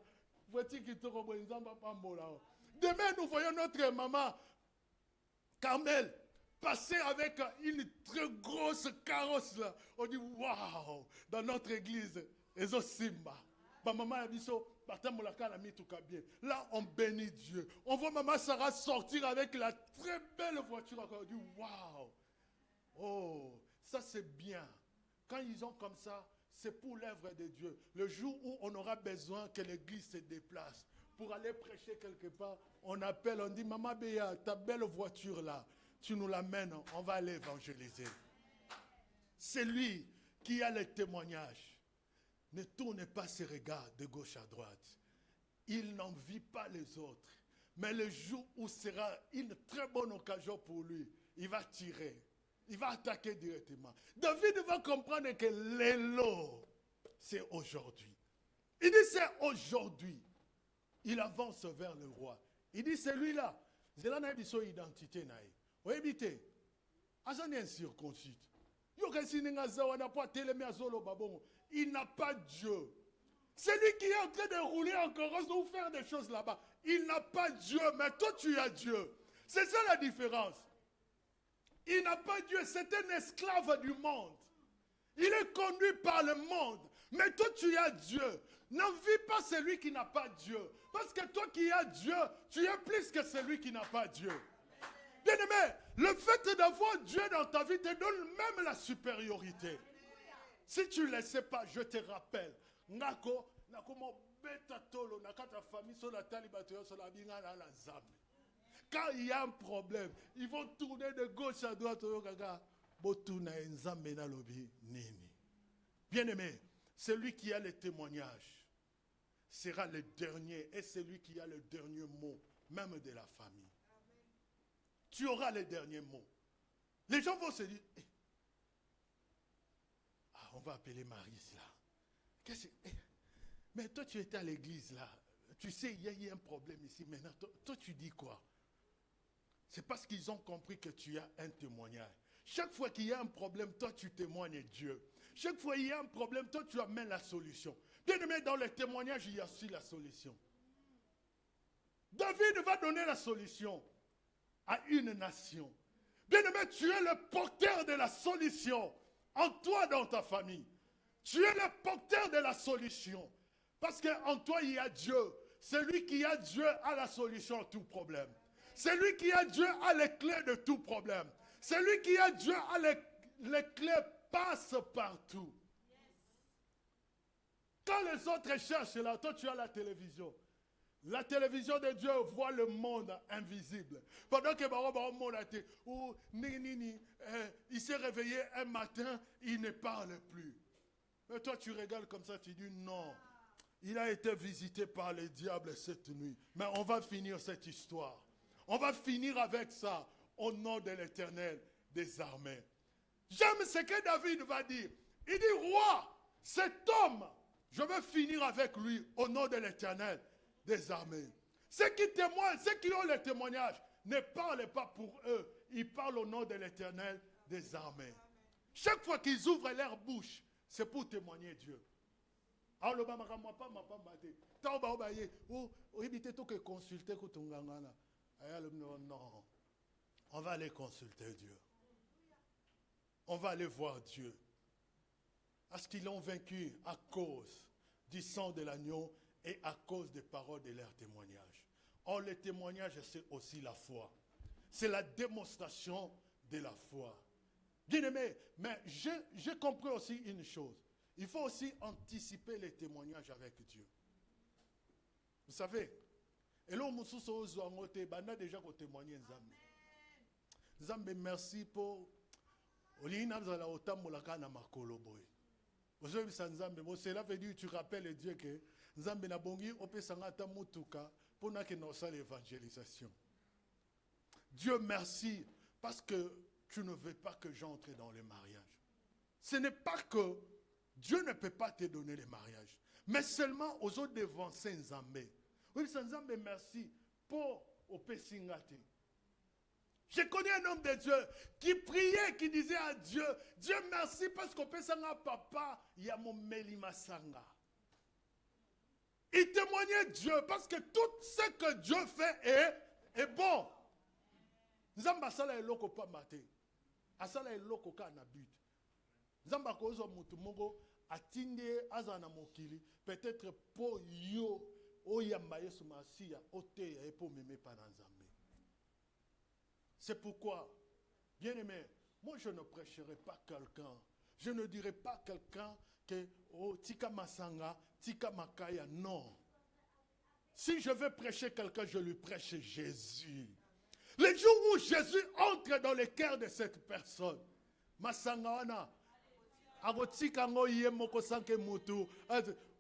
voici qui te recula, demain nous voyons notre maman Carmel passer avec une très grosse carrosse là. On dit, waouh, dans notre église, les Simba. Maman Abisso, là, on bénit Dieu. On voit maman Sarah sortir avec la très belle voiture. On dit, waouh. Oh, ça c'est bien. Quand ils ont comme ça, c'est pour l'œuvre de Dieu. Le jour où on aura besoin que l'église se déplace pour aller prêcher quelque part, on appelle, on dit, Maman Béa, ta belle voiture là, tu nous l'amènes, on va aller évangéliser. C'est lui qui a le témoignage. Ne tourne pas ses regards de gauche à droite. Il n'envie pas les autres. Mais le jour où sera une très bonne occasion pour lui, il va tirer. Il va attaquer directement. David va comprendre que l'élo, c'est aujourd'hui. Il dit c'est aujourd'hui. Il avance vers le roi. Il dit c'est lui-là. C'est là qu'il a son identité. Vous évitez. Azan est circoncis. Il n'a pas Dieu. Celui qui est en train de rouler en carrosse ou faire des choses là-bas, il n'a pas Dieu, mais toi tu as Dieu. C'est ça la différence. Il n'a pas Dieu, c'est un esclave du monde. Il est conduit par le monde, mais toi tu as Dieu. N'envie pas celui qui n'a pas Dieu. Parce que toi qui as Dieu, tu es plus que celui qui n'a pas Dieu. Bien-aimé, le fait d'avoir Dieu dans ta vie te donne même la supériorité. Si tu ne le sais pas, je te rappelle. Quand il y a un problème, ils vont tourner de gauche à droite. Bien-aimé, celui qui a le témoignage sera le dernier et celui qui a le dernier mot, même de la famille. Tu auras le dernier mot. Les gens vont se dire, on va appeler Marie là. Mais toi tu étais à l'église là. Tu sais, il y a eu un problème ici. Maintenant, toi tu dis quoi? C'est parce qu'ils ont compris que tu as un témoignage. Chaque fois qu'il y a un problème, toi tu témoignes Dieu. Chaque fois qu'il y a un problème, toi tu amènes la solution. Bien aimé, dans le témoignage, il y a aussi la solution. David va donner la solution à une nation. Bien aimé, tu es le porteur de la solution. En toi, dans ta famille. Tu es le porteur de la solution. Parce qu'en toi, il y a Dieu. Celui qui a Dieu a la solution à tout problème. Celui qui a Dieu a les clés de tout problème. Celui qui a Dieu a les clés passe partout. Quand les autres cherchent là, toi tu as la télévision. La télévision de Dieu voit le monde invisible. Pendant que il s'est réveillé un matin, il ne parle plus. Mais toi tu regardes comme ça, tu dis non. Il a été visité par le diable cette nuit. Mais on va finir cette histoire. On va finir avec ça au nom de l'Éternel des armées. J'aime ce que David va dire. Il dit, roi, cet homme, je veux finir avec lui au nom de l'Éternel des armées. Ceux qui témoignent, ceux qui ont le témoignage, ne parlent pas pour eux. Ils parlent au nom de l'Éternel des armées. Chaque fois qu'ils ouvrent leur bouche, c'est pour témoigner Dieu. Alors le bama moi pas ma pas maté. Tant ba obaye ou éviter tout que consulter ko tungangana. Non. On va aller consulter Dieu. On va aller voir Dieu. Parce qu'ils l'ont vaincu à cause du sang de l'agneau et à cause des paroles de leur témoignage. Or, le témoignage, c'est aussi la foi. C'est la démonstration de la foi. Bien-aimé, mais j'ai compris aussi une chose. Il faut aussi anticiper les témoignages avec Dieu. Vous savez, et là, on a déjà témoigné Nzambe. Nzambe, merci pour. Cela veut dire que tu rappelles Dieu que Nzambe na bongi opesangata mutuka pour na kenosa l'évangélisation. Dieu merci parce que tu ne veux pas que j'entre dans le mariage. Ce n'est pas que Dieu ne peut pas te donner le mariage, mais seulement aux autres devancer Nzambe. Oui, Nzambe merci pour opesingate. Je connais un homme de Dieu qui priait, qui disait à Dieu, Dieu merci parce qu'on peut s'en papa, il y a mon Melimasanga. Il témoignait Dieu parce que tout ce que Dieu fait est bon. Nzamba sala eloko pa maté. Asala eloko ka na but. Nzamba kozo mutu mongo atinde azana mokili peut-être po yo oyamba Yesu Masia oteya et pour m'aimer par Nzambe. C'est pourquoi, bien-aimé, moi je ne prêcherai pas quelqu'un. Je ne dirai pas quelqu'un que oh, Tika Masanga, Tika Makaya. Non. Si je veux prêcher quelqu'un, je lui prêche Jésus. Le jour où Jésus entre dans le cœur de cette personne, Masanga wana, agotika ngo yemoko sanke mutu,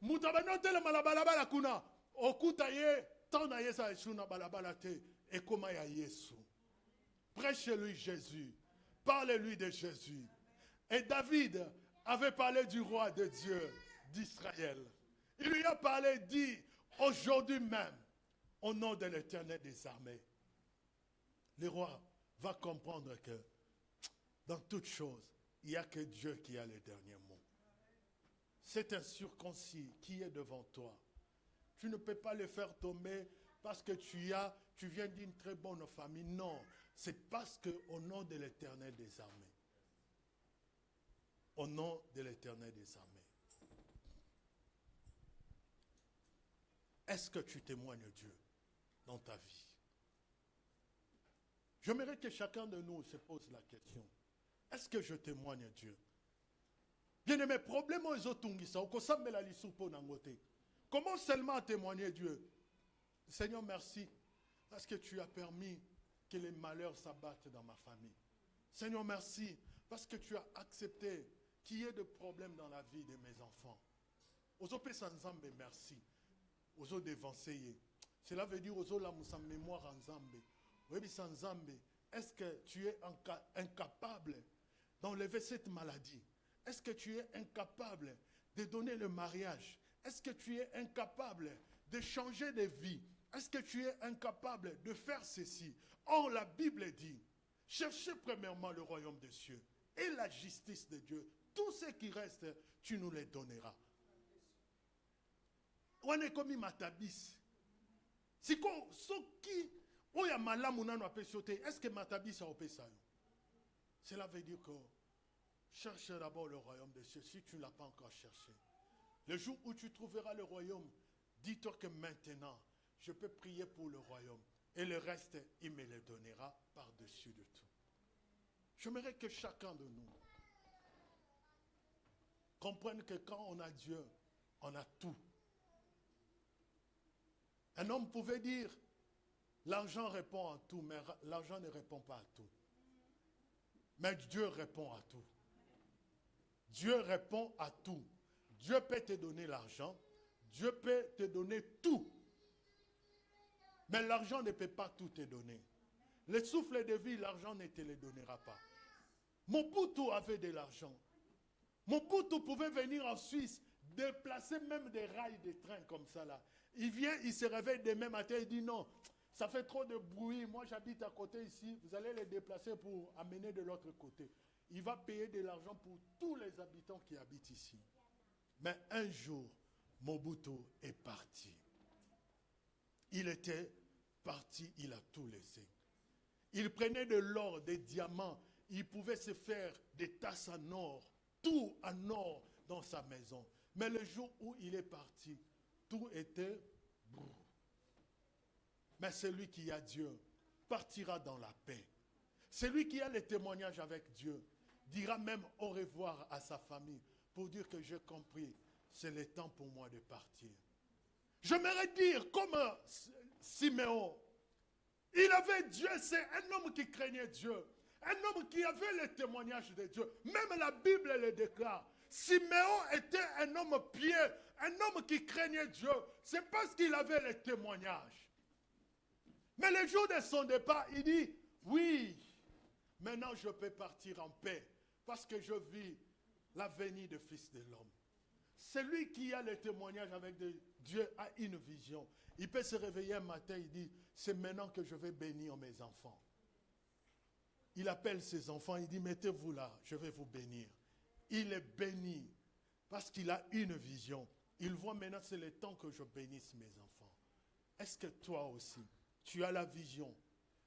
mutu abanote la balabala kuna, okuta ye, tana yesa shuna balabala te, ekoma ya Yesu. Prêchez-lui Jésus. Parlez-lui de Jésus. Et David avait parlé du roi de Dieu d'Israël. Il lui a parlé, dit, aujourd'hui même, au nom de l'Éternel des armées, le roi va comprendre que dans toutes choses, il n'y a que Dieu qui a le dernier mot. C'est un circoncis qui est devant toi. Tu ne peux pas le faire tomber parce que tu viens d'une très bonne famille. Non. C'est parce qu'au nom de l'Éternel des armées, au nom de l'Éternel des armées, est-ce que tu témoignes Dieu dans ta vie? J'aimerais que chacun de nous se pose la question. Est-ce que je témoigne Dieu? Bien-aimé, problème aux autres, comment seulement témoigner Dieu? Seigneur, merci, parce que tu as permis que les malheurs s'abattent dans ma famille. Seigneur, merci, parce que tu as accepté qu'il y ait des problèmes dans la vie de mes enfants. Aux autres, Nzambe, merci. Aux autres, dévancer. Cela veut dire aux autres, la moussa mémoire en Nzambe. Oui, Nzambe, est-ce que tu es incapable d'enlever cette maladie? Est-ce que tu es incapable de donner le mariage? Est-ce que tu es incapable de changer de vie? Est-ce que tu es incapable de faire ceci? Or, la Bible dit, cherchez premièrement le royaume des cieux et la justice de Dieu. Tout ce qui reste, tu nous les donneras. On est comme Matabis. Si qui oya malamu nano apesote, est-ce que Matabis a opé? Cela veut dire que cherche d'abord le royaume des cieux si tu ne l'as pas encore cherché. Le jour où tu trouveras le royaume, dis-toi que maintenant, je peux prier pour le royaume. Et le reste, il me le donnera par-dessus de tout. J'aimerais que chacun de nous comprenne que quand on a Dieu, on a tout. Un homme pouvait dire, l'argent répond à tout, mais l'argent ne répond pas à tout. Mais Dieu répond à tout. Dieu répond à tout. Dieu peut te donner l'argent. Dieu peut te donner tout. Mais l'argent ne peut pas tout te donner. Le souffle de vie, l'argent ne te le donnera pas. Mobutu avait de l'argent. Mobutu pouvait venir en Suisse, déplacer même des rails de train comme ça là. Il vient, il se réveille demain matin, il dit non, ça fait trop de bruit, moi j'habite à côté ici, vous allez les déplacer pour amener de l'autre côté. Il va payer de l'argent pour tous les habitants qui habitent ici. Mais un jour, Mobutu est parti. Il était parti, il a tout laissé. Il prenait de l'or, des diamants, il pouvait se faire des tasses en or, tout en or dans sa maison. Mais le jour où il est parti, tout était brûlé. Mais celui qui a Dieu partira dans la paix. Celui qui a le témoignage avec Dieu dira même au revoir à sa famille pour dire que j'ai compris, c'est le temps pour moi de partir. J'aimerais dire comme Siméon, il avait Dieu, c'est un homme qui craignait Dieu, un homme qui avait le témoignage de Dieu. Même la Bible le déclare. Siméon était un homme pieux, un homme qui craignait Dieu. C'est parce qu'il avait le témoignage. Mais le jour de son départ, il dit, oui, maintenant je peux partir en paix parce que je vis la venue du Fils de l'homme. Celui qui a le témoignage avec Dieu a une vision. Il peut se réveiller un matin, il dit, c'est maintenant que je vais bénir mes enfants. Il appelle ses enfants, il dit, mettez-vous là, je vais vous bénir. Il est béni parce qu'il a une vision. Il voit maintenant, c'est le temps que je bénisse mes enfants. Est-ce que toi aussi, tu as la vision?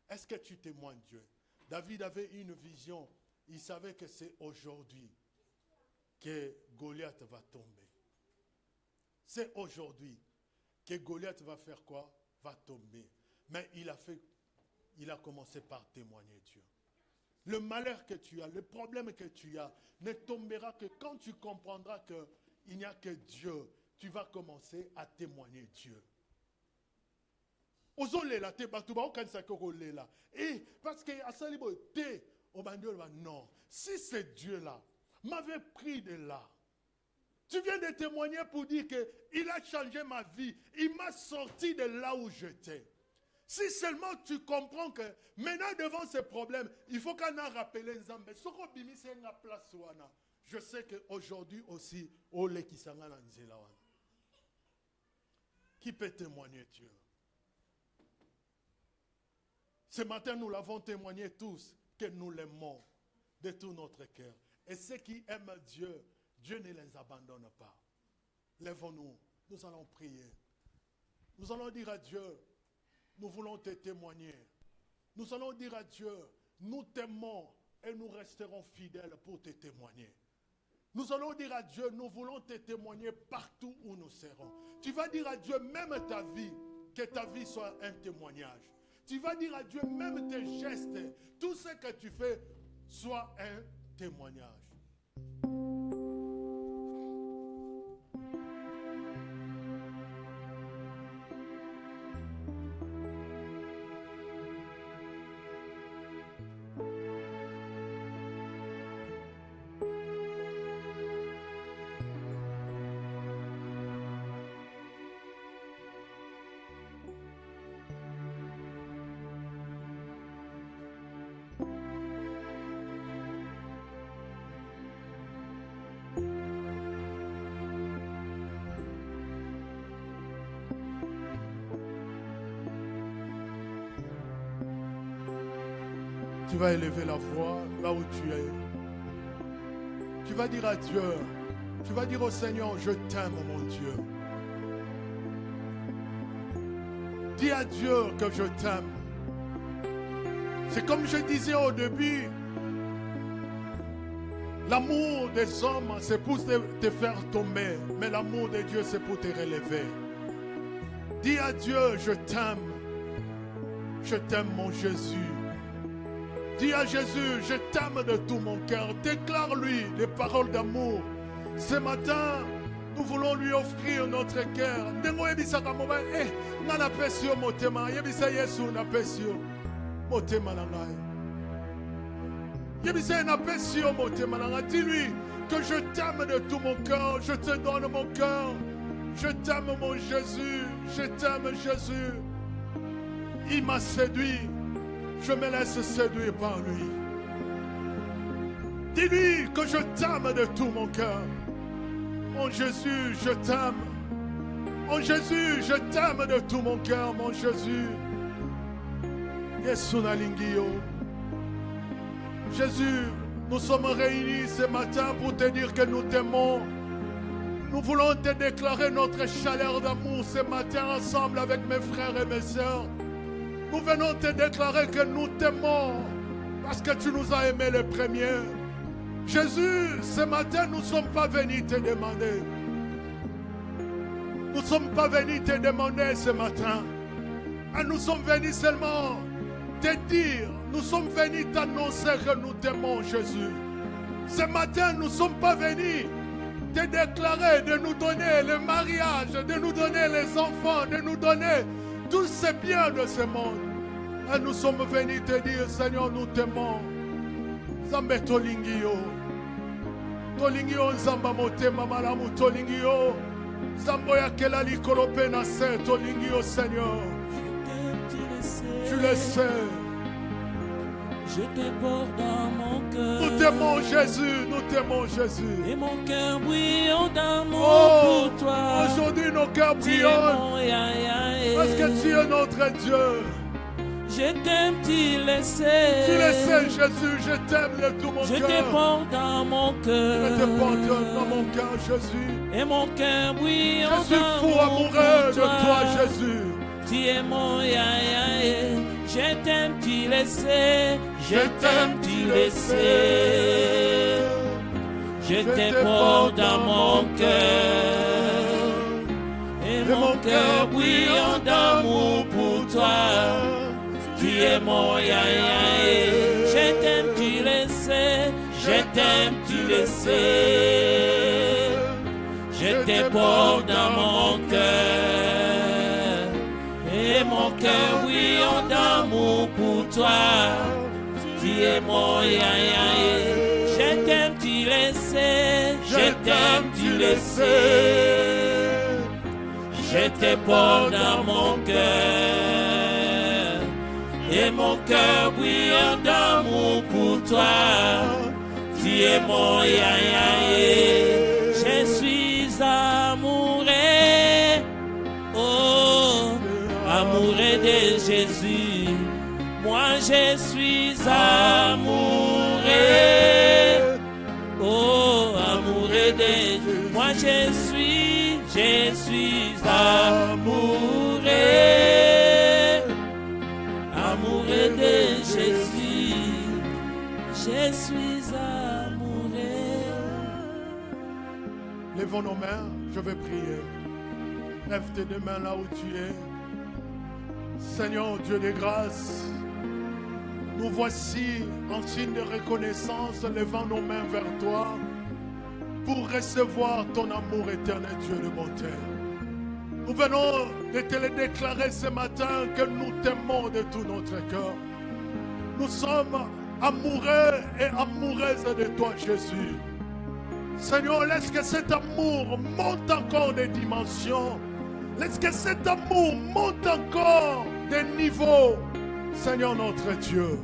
Est-ce que tu témoignes Dieu? David avait une vision. Il savait que c'est aujourd'hui que Goliath va tomber. C'est aujourd'hui que Goliath va faire quoi? Va tomber. Mais il a commencé par témoigner Dieu. Le malheur que tu as, le problème que tu as, ne tombera que quand tu comprendras qu'il n'y a que Dieu. Tu vas commencer à témoigner Dieu. Et parce que non, si c'est Dieu là, m'avait pris de là. Tu viens de témoigner pour dire qu'il a changé ma vie. Il m'a sorti de là où j'étais. Si seulement tu comprends que maintenant devant ces problèmes, il faut qu'on a rappelé Nzambe. Je sais qu'aujourd'hui aussi, qui peut témoigner Dieu? Ce matin, nous l'avons témoigné tous, que nous l'aimons de tout notre cœur. Et ceux qui aiment Dieu, Dieu ne les abandonne pas. Lèvons-nous, nous allons prier. Nous allons dire à Dieu, nous voulons te témoigner. Nous allons dire à Dieu, nous t'aimons et nous resterons fidèles pour te témoigner. Nous allons dire à Dieu, nous voulons te témoigner partout où nous serons. Tu vas dire à Dieu, même ta vie, que ta vie soit un témoignage. Tu vas dire à Dieu, même tes gestes, tout ce que tu fais, soit un témoignage. Tu vas élever la voix là où tu es. Tu vas dire à Dieu, tu vas dire au Seigneur, je t'aime mon Dieu. Dis à Dieu que je t'aime. C'est comme je disais au début, l'amour des hommes c'est pour te faire tomber, mais l'amour de Dieu c'est pour te relever. Dis à Dieu, je t'aime mon Jésus. Dis à Jésus, je t'aime de tout mon cœur. Déclare-lui des paroles d'amour. Ce matin, nous voulons lui offrir notre cœur. Dis-lui que je t'aime de tout mon cœur. Je te donne mon cœur. Je t'aime mon Jésus. Je t'aime Jésus. Il m'a séduit. Je me laisse séduire par lui. Dis-lui que je t'aime de tout mon cœur. Mon Jésus, je t'aime. Mon Jésus, je t'aime de tout mon cœur, mon Jésus. Yesu Nalingio. Jésus, nous sommes réunis ce matin pour te dire que nous t'aimons. Nous voulons te déclarer notre chaleur d'amour ce matin ensemble avec mes frères et mes sœurs. Nous venons te déclarer que nous t'aimons parce que tu nous as aimés les premiers. Jésus, ce matin, nous ne sommes pas venus te demander. Nous ne sommes pas venus te demander ce matin. Nous sommes venus seulement te dire, nous sommes venus t'annoncer que nous t'aimons, Jésus. Ce matin, nous ne sommes pas venus te déclarer, de nous donner le mariage, de nous donner les enfants, de nous donner tous ces biens de ce monde. Et nous sommes venus te dire, Seigneur, nous t'aimons. Zambe tolingio. Tolingio nzamba motema malamu tolingio. Zambo ya kela likolo pe na se tolingio, Seigneur. Tu le sais. Je te porte dans mon cœur. Nous t'aimons Jésus, nous t'aimons Jésus. Et mon cœur brillant d'amour pour toi. Aujourd'hui nos cœurs Tu es brillent mon parce que tu es notre Dieu. Je t'aime, tu le sais. Tu le sais, Jésus, je t'aime de tout mon Je cœur. te porte dans mon cœur. Je te porte dans mon cœur, Jésus. Et mon cœur brille Je suis fou amoureux de toi, Jésus. Tu es mon Je t'aime, tu le sais. Je t'aime, tu le sais. Je te porte dans mon cœur. Et mon cœur brille d'amour pour toi. Tu es mon Je t'aime, tu le sais. Je t'aime, tu le sais. Je te porte dans mon cœur. Et mon cœur brille d'amour pour toi. Tu es mon Je t'aime, tu le sais. Je t'aime, tu le sais. Je te porte dans mon cœur. Et mon cœur brille d'amour pour toi. Tu es mon Je suis amoureux. Oh, amoureux de Jésus. Moi je suis amoureux. Oh, amoureux de moi je suis amoureux. Amoureux de Jésus. Je suis amoureux. Lèvons nos mains, je vais prier. Lève tes deux mains là où tu es. Seigneur Dieu de grâce, nous voici en signe de reconnaissance, levant nos mains vers toi pour recevoir ton amour éternel, Dieu de bonté. Nous venons de te le déclarer ce matin que nous t'aimons de tout notre cœur. Nous sommes amoureux et amoureuses de toi, Jésus. Seigneur, laisse que cet amour monte encore des dimensions. Laisse que cet amour monte encore des niveaux. Seigneur notre Dieu,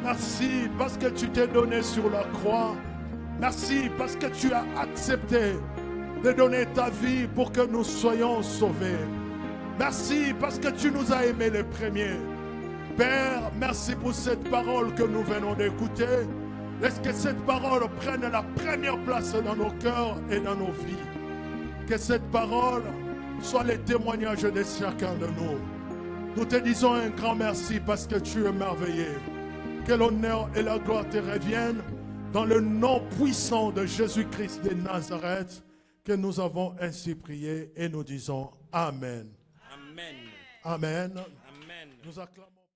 merci parce que tu t'es donné sur la croix. Merci parce que tu as accepté de donner ta vie pour que nous soyons sauvés. Merci parce que tu nous as aimés les premiers. Père, merci pour cette parole que nous venons d'écouter. Laisse que cette parole prenne la première place dans nos cœurs et dans nos vies. Que cette parole soit le témoignage de chacun de nous. Nous te disons un grand merci parce que tu es merveilleux. Que l'honneur et la gloire te reviennent dans le nom puissant de Jésus-Christ de Nazareth que nous avons ainsi prié et nous disons Amen. Amen. Amen. Amen. Nous acclamons.